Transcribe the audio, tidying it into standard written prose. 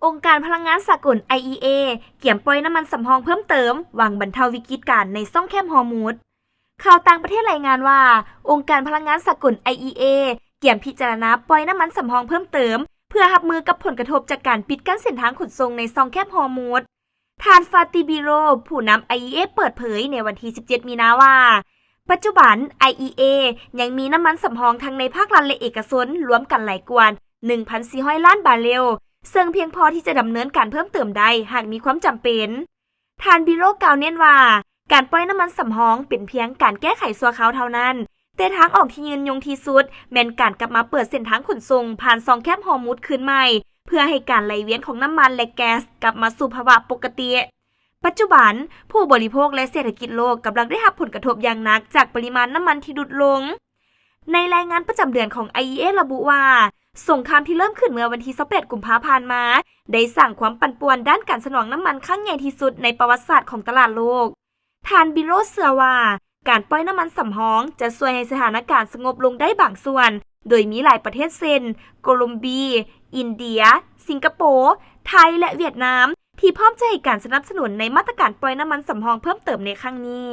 องค์การพลังงานสากล IEA เกี่ยมปล่อยน้ำมันสำรองเพิ่มเติมหวังบรรเทาวิกฤตการณ์ในซ่องแคบฮอร์มุซข่าวต่างประเทศรายงานว่าองค์การพลังงานสากล IEA เกี่ยมพิจารณาปล่อยน้ำมันสำรองเพิ่มเติมเพื่อรับมือกับผลกระทบจากการปิดกั้นเส้นทางขนส่งในซ่องแคบฮอร์มุซทานฟาติบิโรผู้นำ IEA เปิดเผยในวันที่ 17 มีนาว่าปัจจุบัน IEA ยังมีน้ำมันสำรองทั้งในภาครัฐและเอกชนรวมกันหลายกว่า 1,400 ล้านบาร์เรลซึ่งเพียงพอที่จะดำเนินการเพิ่มเติมได้หากมีความจำเป็นทานบิโรกล่าวเน้นว่าการปล่อยน้ำมันสำรองเป็นเพียงการแก้ไขชั่วคราวเท่านั้นแต่ทางออกที่ยืนยงที่สุดแม้นการกลับมาเปิดเส้นทางขนส่งผ่านซ่องแคบฮอร์มุซคืนใหม่เพื่อให้การไหลเวียนของน้ำมันและแก๊สกลับมาสู่ภาวะปกติปัจจุบันผู้บริโภคและเศรษฐกิจโลกกำลังได้รับผลกระทบอย่างหนักจากปริมาณน้ำมันที่ลดลงในรายงานประจำเดือนของ IEA ระบุว่าสงครามที่เริ่มขึ้นเมื่อวันที่ 28 กุมภาพันธ์มาได้สร้างความปั่นป่วนด้านการสนองน้ำมันครั้งใหญ่ที่สุดในประวัติศาสตร์ของตลาดโลกทานบิโรเชื่อว่าการปล่อยน้ำมันสำรองจะช่วยให้สถานการณ์สงบลงได้บางส่วนโดยมีหลายประเทศเช่นโคลอมเบียอินเดียสิงคโปร์ไทยและเวียดนามที่พร้อมจะให้การสนับสนุนในมาตรการปล่อยน้ำมันสำรองเพิ่มเติมในครั้งนี้